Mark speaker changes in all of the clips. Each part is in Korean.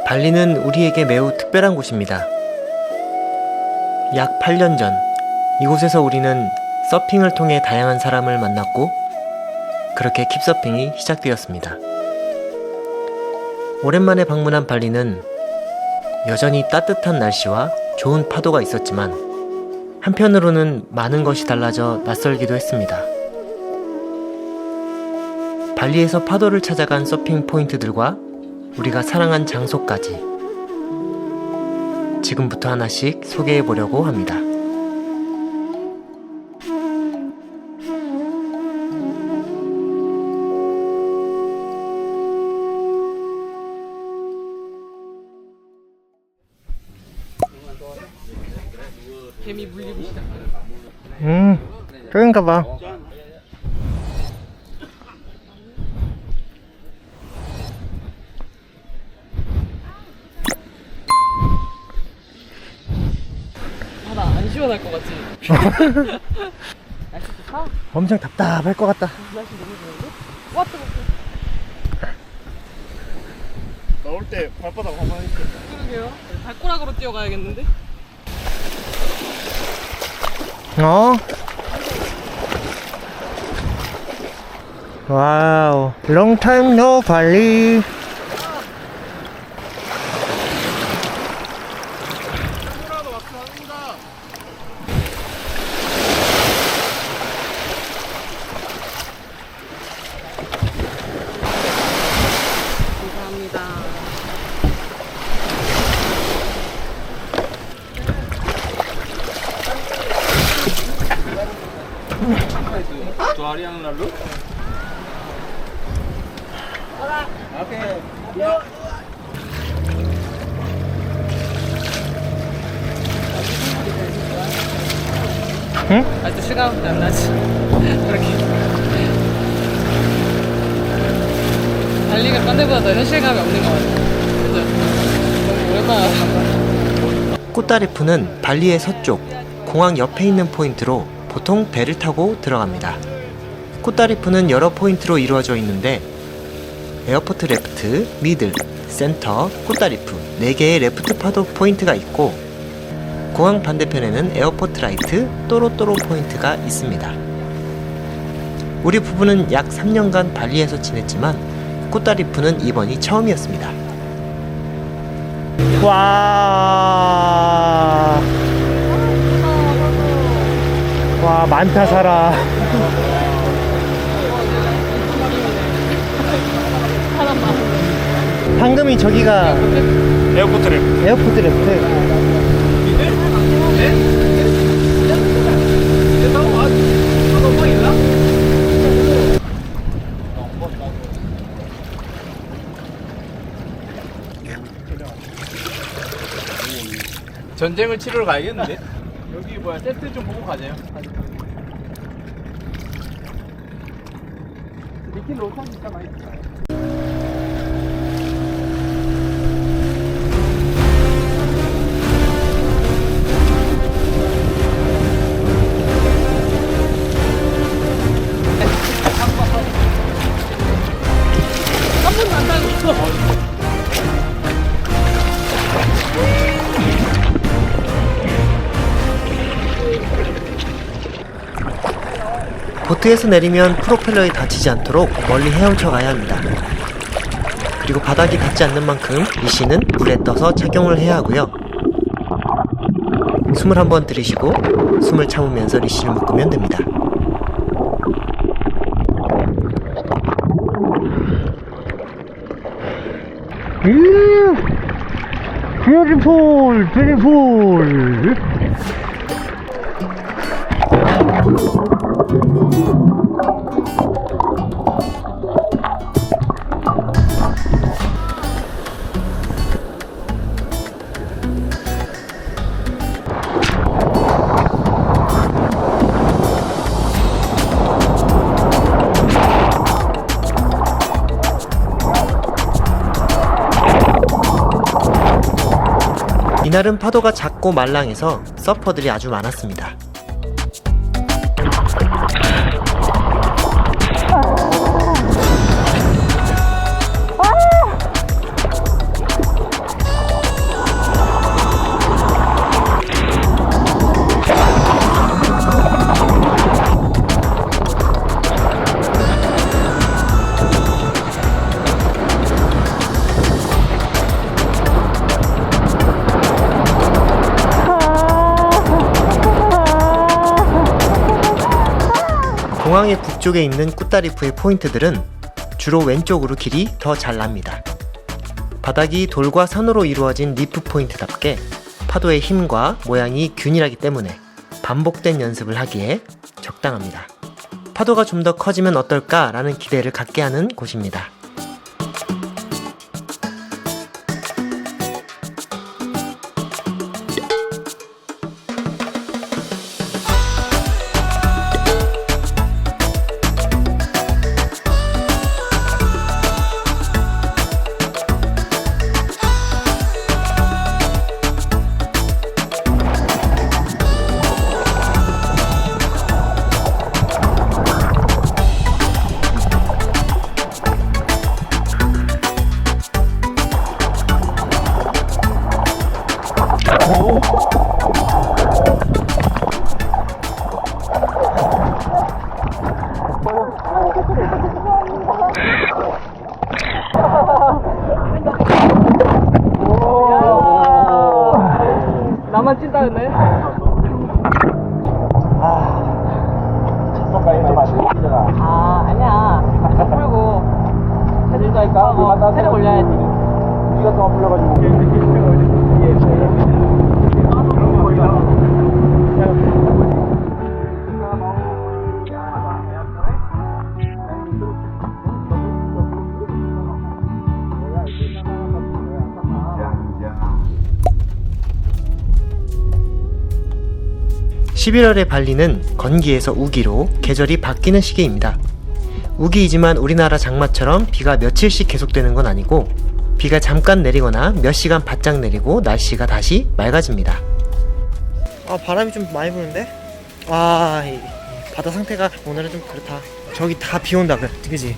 Speaker 1: 발리는 우리에게 매우 특별한 곳입니다. 약 8년 전 이곳에서 우리는 서핑을 통해 다양한 사람을 만났고 그렇게 킵서핑이 시작되었습니다. 오랜만에 방문한 발리는 여전히 따뜻한 날씨와 좋은 파도가 있었지만 한편으로는 많은 것이 달라져 낯설기도 했습니다. 발리에서 파도를 찾아간 서핑 포인트들과 우리가 사랑한 장소까지 지금부터 하나씩 소개해 보려고 합니다.
Speaker 2: 개미 물리고 시작하는.
Speaker 1: 그런가 봐.
Speaker 2: 바다 안 시원할 것 같지? 날씨 좋다?
Speaker 1: 엄청 답답할 것 같다.
Speaker 2: 날씨 너무 좋은데? 와 뜨거워.
Speaker 3: 나올 때 발바닥 한번 했어.
Speaker 2: 그러게요. 발꼬락으로 뛰어가야겠는데?
Speaker 1: 와우, long time no 발리.
Speaker 3: 사고라도 막합니다
Speaker 2: 감사합니다.
Speaker 3: Tu harían la luz? Okay.
Speaker 2: 아직도 실감이 안 나지? 그렇게. 달리가 딴 데보다 더 현실감이 없는 것 같아. 그죠? 너무 오랜만에.
Speaker 1: 꾸따리푸는 발리의 서쪽, 공항 옆에 있는 포인트로 보통 배를 타고 들어갑니다. 꾸따리푸는 여러 포인트로 이루어져 있는데 에어포트 레프트, 미들, 센터, 꾸따리푸 4개의 레프트 파도 포인트가 있고 공항 반대편에는 에어포트 라이트, 또로또로 포인트가 있습니다. 우리 부부는 약 3년간 발리에서 지냈지만 꾸따리푸는 이번이 처음이었습니다. 와, 많다 사람.
Speaker 2: 사람 많은데.
Speaker 1: 방금이 저기가
Speaker 3: 에어포트 랩.
Speaker 1: 에어포트 레프트.
Speaker 3: 전쟁을 치러러 가야겠는데? 여기 뭐야 세트 좀 보고 가자요. 니킨 로탄 진짜 많이 있어요.
Speaker 2: 한 번도 안 타고.
Speaker 1: 보트에서 내리면 프로펠러에 다치지 않도록 멀리 헤엄쳐 가야 합니다. 그리고 바닥이 닿지 않는 만큼 리시는 물에 떠서 착용을 해야 하고요. 숨을 한번 들이쉬고 숨을 참으면서 리시를 묶으면 됩니다. 뷰티풀, 뷰티풀. 이날은 파도가 작고 말랑해서 서퍼들이 아주 많았습니다. 공항의 북쪽에 있는 꾸따리프의 포인트들은 주로 왼쪽으로 길이 더 잘 납니다. 바닥이 돌과 산으로 이루어진 리프 포인트답게 파도의 힘과 모양이 균일하기 때문에 반복된 연습을 하기에 적당합니다. 파도가 좀 더 커지면 어떨까 라는 기대를 갖게 하는 곳입니다.
Speaker 2: 나만 찐다였네. 아, 아니야. 좀 풀고. 체질도 하니까. 체력 올려야지.
Speaker 3: 이가 또 풀려가지고.
Speaker 1: 시 11월의 발리는 건기에서 우기로 계절이 바뀌는 시기입니다. 우기이지만 우리나라 장마처럼 비가 며칠씩 계속되는 건 아니고 비가 잠깐 내리거나 몇 시간 바짝 내리고 날씨가 다시 맑아집니다. 바람이 좀 많이 부는데? 이 바다 상태가 오늘은 좀 그렇다. 저기 다 비 온다 그지?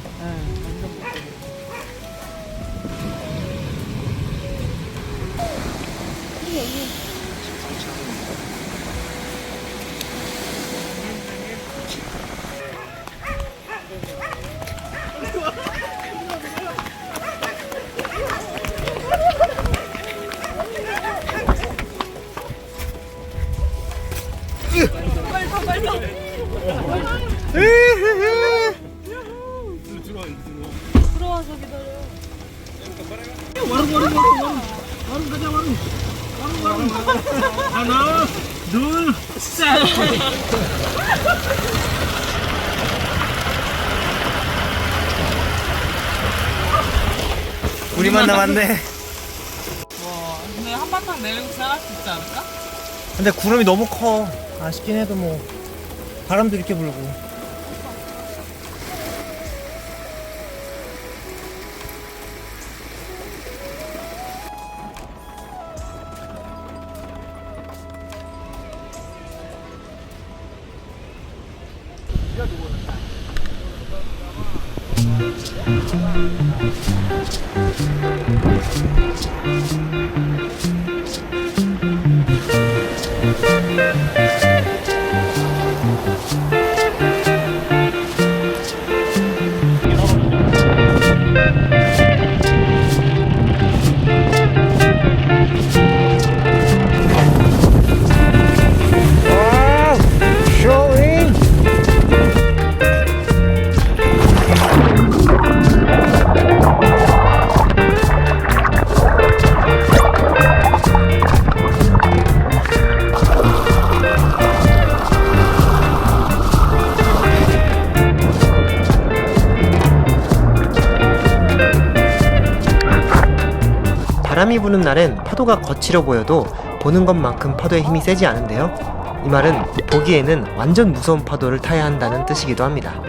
Speaker 2: 들어와서 기다려.
Speaker 3: 하나, 둘, 셋.
Speaker 1: 우리만 남았네.
Speaker 2: 와, 근데 한바탕 내리고 지나갈 수 있지 않을까?
Speaker 1: 근데 구름이 너무 커. 아쉽긴 해도 뭐 바람도 이렇게 불고. 바람이 부는 날엔 파도가 거칠어 보여도 보는 것만큼 파도의 힘이 세지 않은데요. 이 말은 보기에는 완전 무서운 파도를 타야 한다는 뜻이기도 합니다.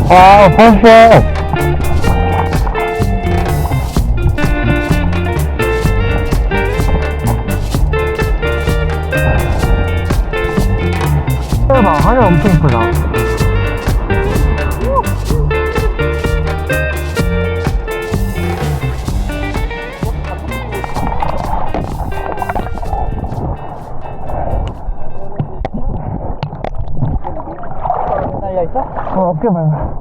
Speaker 4: 아, 벌써. 대박, 하늘 엄청 이쁘다.
Speaker 2: 달려있어?
Speaker 4: 어깨 밟아.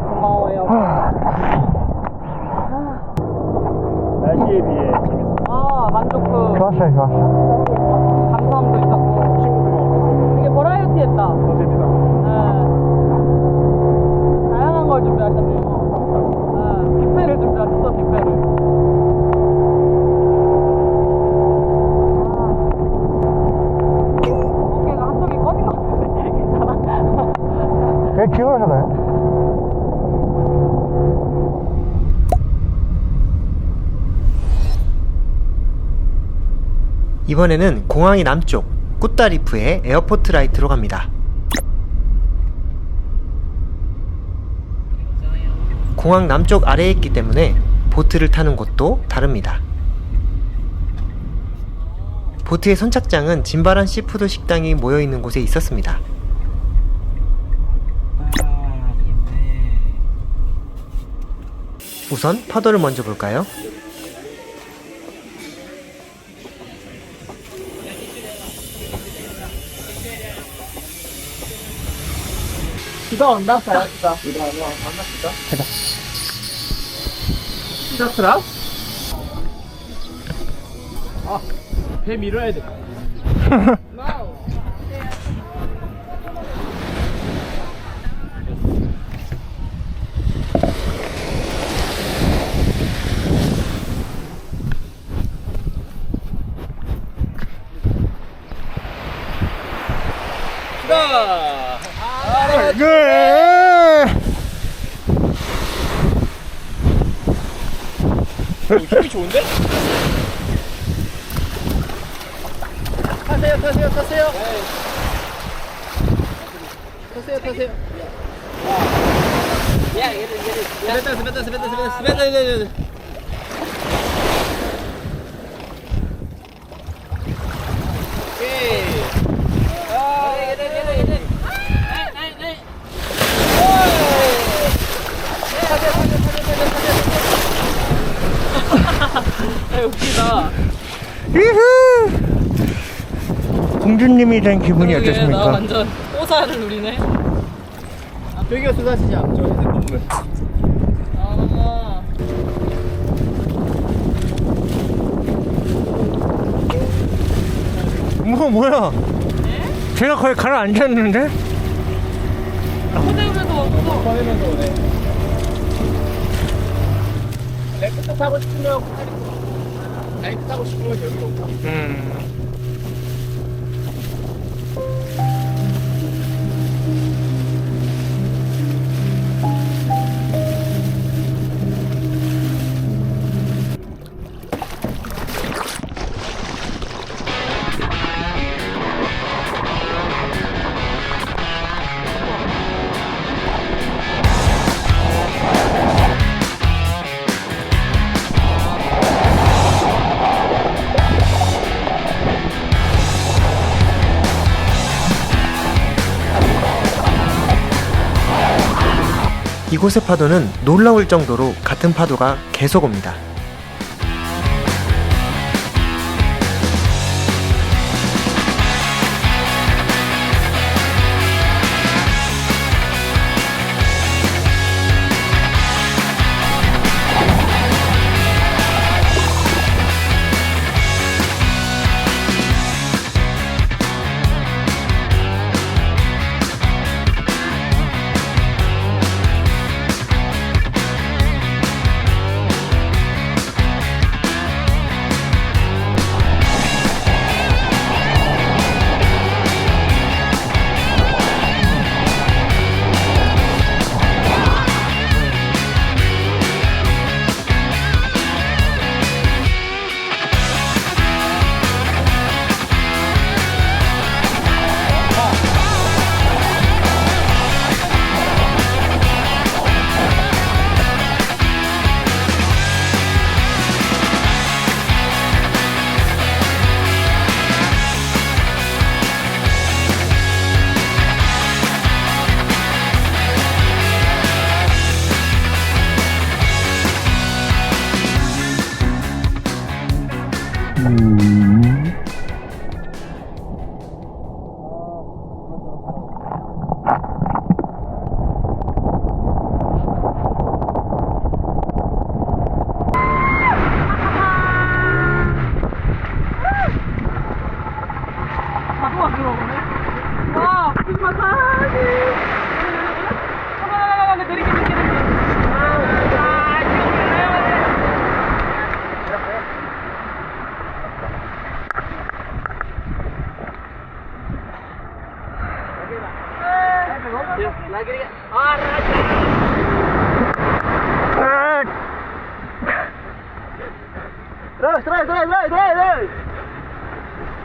Speaker 2: 고마워요.
Speaker 3: 날씨에 비해 재밌었어.
Speaker 2: 아, 만족도,
Speaker 4: 좋았어요, 좋았어.
Speaker 2: 감성도 있었고.
Speaker 3: 친구들만 없었어.
Speaker 2: 되게 버라이어티했다.
Speaker 3: 더 재밌었어.
Speaker 2: 네. 다양한 걸 준비하셨네요. 네. 뷔페를 준비하셨어, 뷔페를. 어깨가 한쪽이 꺼진 것 같은데. 괜찮아?
Speaker 4: 왜 기울어서가요?
Speaker 1: 이번에는 공항의 남쪽 꾸따리프의 에어포트 라이트로 갑니다. 공항 남쪽 아래에 있기 때문에 보트를 타는 곳도 다릅니다. 보트의 선착장은 진바란 시푸드 식당이 모여있는 곳에 있었습니다. 우선 파도를 먼저 볼까요?
Speaker 2: 비가 온다, 잘했다.
Speaker 3: 시작트라? 아, 배 밀어야 돼.
Speaker 4: 네.
Speaker 3: 힘이 좋은데? 타세요, 타세요, 타세요. 타세요, 타세요. 스베타. 오케이.
Speaker 2: 웃기다.
Speaker 4: 유후! 공주님이 된 기분이
Speaker 2: 그러게, 나
Speaker 4: 어떻습니까?
Speaker 2: 완전 호사를 누리네.
Speaker 3: 저기가 수다시장. 저 회색 건물.
Speaker 2: 아,
Speaker 4: 뭐야? 제가 거의 가라앉았는데?
Speaker 2: 호텔에서 왔어.
Speaker 3: 꺼내면서 오네. 렉트 타고 싶으면 라이트 타고 싶으면 저기로 오고.
Speaker 1: 이곳의 파도는 놀라울 정도로 같은 파도가 계속 옵니다.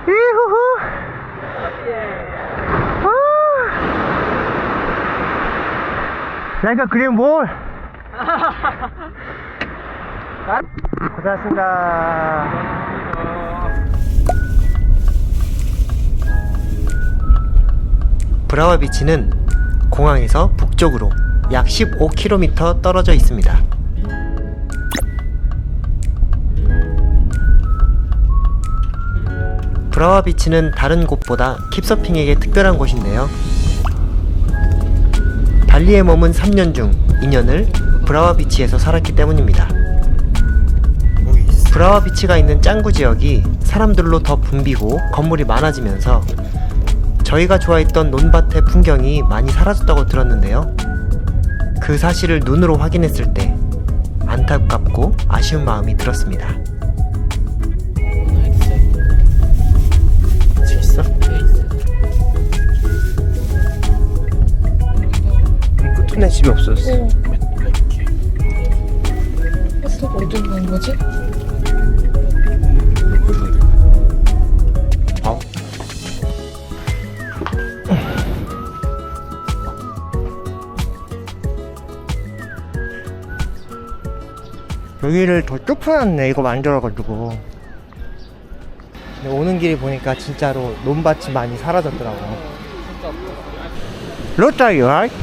Speaker 4: 이후후. 내가 그린 뭘? 고생하셨습니다.
Speaker 1: 브라와 비치는 공항에서 북쪽으로 약 15km 떨어져 있습니다. 브라와 비치는 다른 곳보다 킵서핑에게 특별한 곳인데요. 발리에 머문 3년 중 2년을 브라와 비치에서 살았기 때문입니다. 브라와 비치가 있는 짱구 지역이 사람들로 더 붐비고 건물이 많아지면서 저희가 좋아했던 논밭의 풍경이 많이 사라졌다고 들었는데요. 그 사실을 눈으로 확인했을 때 안타깝고 아쉬운 마음이 들었습니다.
Speaker 4: 재밌어? 끝내 집이 없어졌어.
Speaker 2: 어디 간 거지?
Speaker 4: 여기를 더 좁혀놨네, 이거 만들어가지고. 근데 오는 길에 보니까 진짜로 논밭이 많이 사라졌더라고. 로타리, right?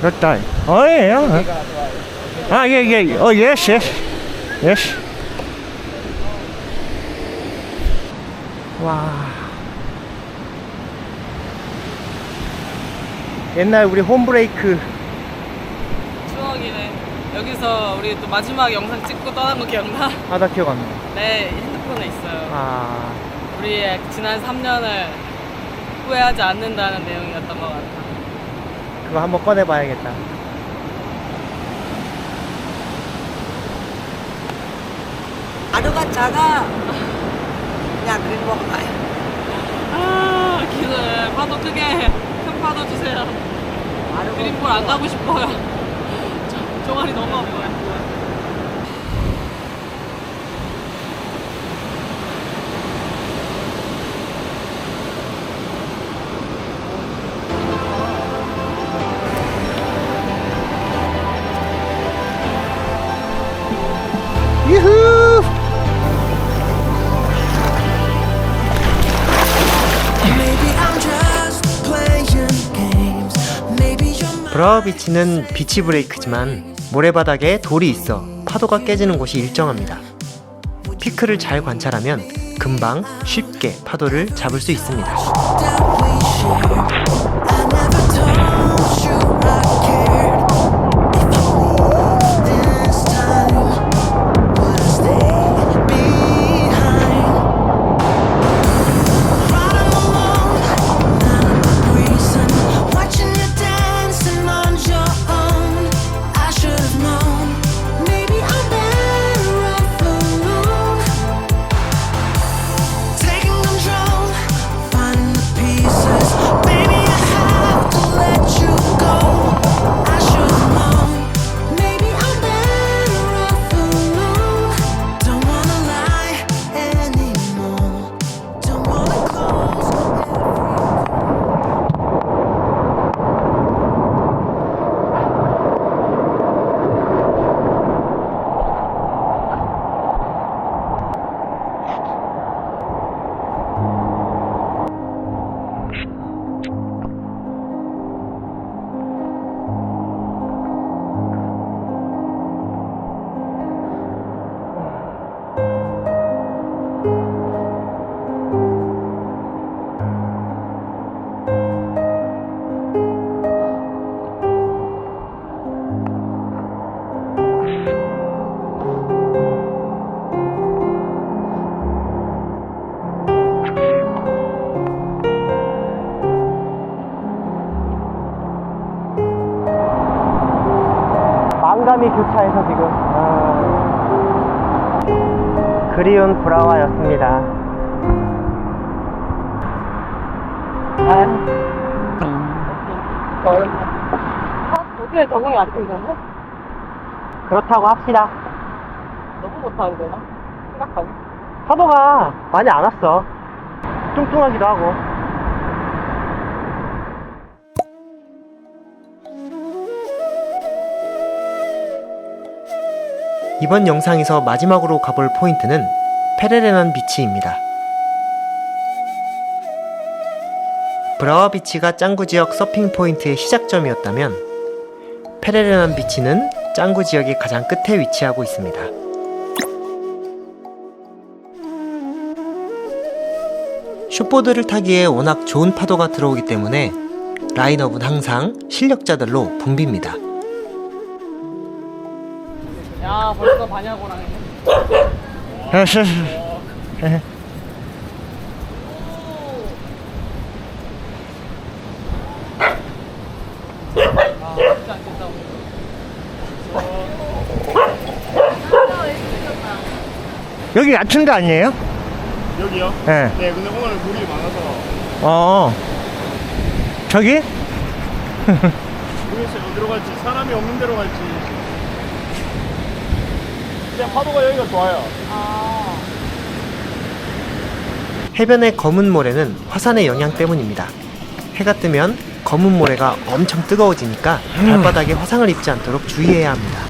Speaker 4: 로타리. 어, 예, 아, 예, 예. 어, yes, yes. Yes. 와. 옛날 우리 홈브레이크.
Speaker 2: 추억이네. 여기서 우리 또 마지막 영상 찍고 떠난 거 기억나?
Speaker 4: 아, 나 기억 안 나.
Speaker 2: 내 핸드폰에 있어요.
Speaker 4: 아,
Speaker 2: 우리의 지난 3년을 후회하지 않는다는 내용이었던 것 같아.
Speaker 4: 그거 한번 꺼내봐야겠다.
Speaker 5: 하루가 작아. 그냥 그린 거 가요.
Speaker 2: 아, 기술 파도 크게 큰 파도 주세요. 그린볼 안 가고 싶어요. 종아리 너무 아파요.
Speaker 4: 유후!
Speaker 1: 브라와 비치는 비치 브레이크지만 모래바닥에 돌이 있어 파도가 깨지는 곳이 일정합니다. 피크를 잘 관찰하면 금방 쉽게 파도를 잡을 수 있습니다.
Speaker 4: 주차해서 지금 그리운 브라와였습니다.
Speaker 2: 어디에 적응이 안 되잖아?
Speaker 4: 그렇다고 합시다.
Speaker 2: 너무 못하는데 나? 생각하니?
Speaker 4: 파도가 많이 안 왔어. 뚱뚱하기도 하고.
Speaker 1: 이번 영상에서 마지막으로 가볼 포인트는 페레레난 비치입니다. 브라와 비치가 짱구 지역 서핑 포인트의 시작점이었다면 페레레난 비치는 짱구 지역의 가장 끝에 위치하고 있습니다. 숏보드를 타기에 워낙 좋은 파도가 들어오기 때문에 라인업은 항상 실력자들로 붐빕니다.
Speaker 2: 야 벌써 반야고랑 했네. 아 진짜 안 된다고.
Speaker 4: 여기 얕은 데 아니에요?
Speaker 3: 여기요?
Speaker 4: 네.
Speaker 3: 네, 근데 오늘 물이 많아서
Speaker 4: 저기?
Speaker 3: 모르겠어요. 어디로 갈지. 사람이 없는 데로 갈지. 그냥 파도가 여기가 좋아요.
Speaker 1: 해변의 검은 모래는 화산의 영향 때문입니다. 해가 뜨면 검은 모래가 엄청 뜨거워지니까 발바닥에 화상을 입지 않도록 주의해야 합니다.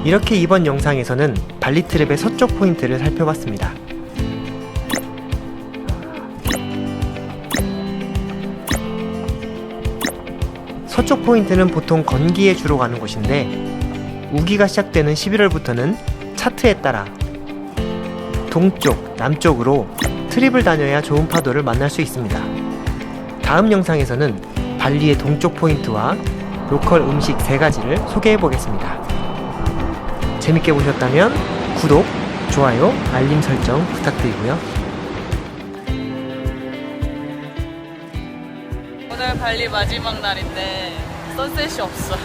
Speaker 1: 이렇게 이번 영상에서는 발리 트랩의 서쪽 포인트를 살펴봤습니다. 서쪽 포인트는 보통 건기에 주로 가는 곳인데 우기가 시작되는 11월부터는 차트에 따라 동쪽, 남쪽으로 트립을 다녀야 좋은 파도를 만날 수 있습니다. 다음 영상에서는 발리의 동쪽 포인트와 로컬 음식 3가지를 소개해 보겠습니다. 재밌게 보셨다면 구독, 좋아요, 알림 설정 부탁드리고요.
Speaker 2: 오늘 발리 마지막 날인데 선셋이 없어.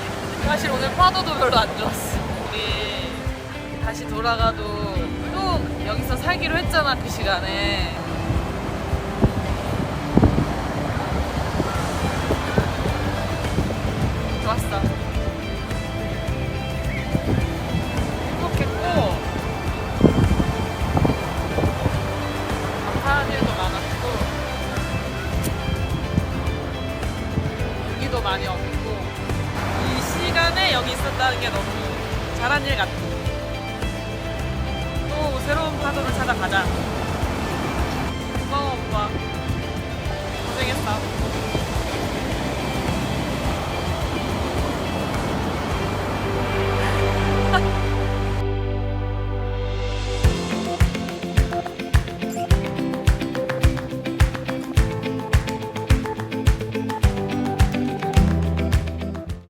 Speaker 2: 사실 오늘 파도도 별로 안 좋았어. 우리 다시 돌아가도 또 여기서 살기로 했잖아, 그 시간에. 좋았어. 행복했고 감사한 일도 많았고 용기도 많이 얻고 이 시간에 여기 있었다는 게 너무 잘한 일 같아. 또 새로운 파도를 찾아가자.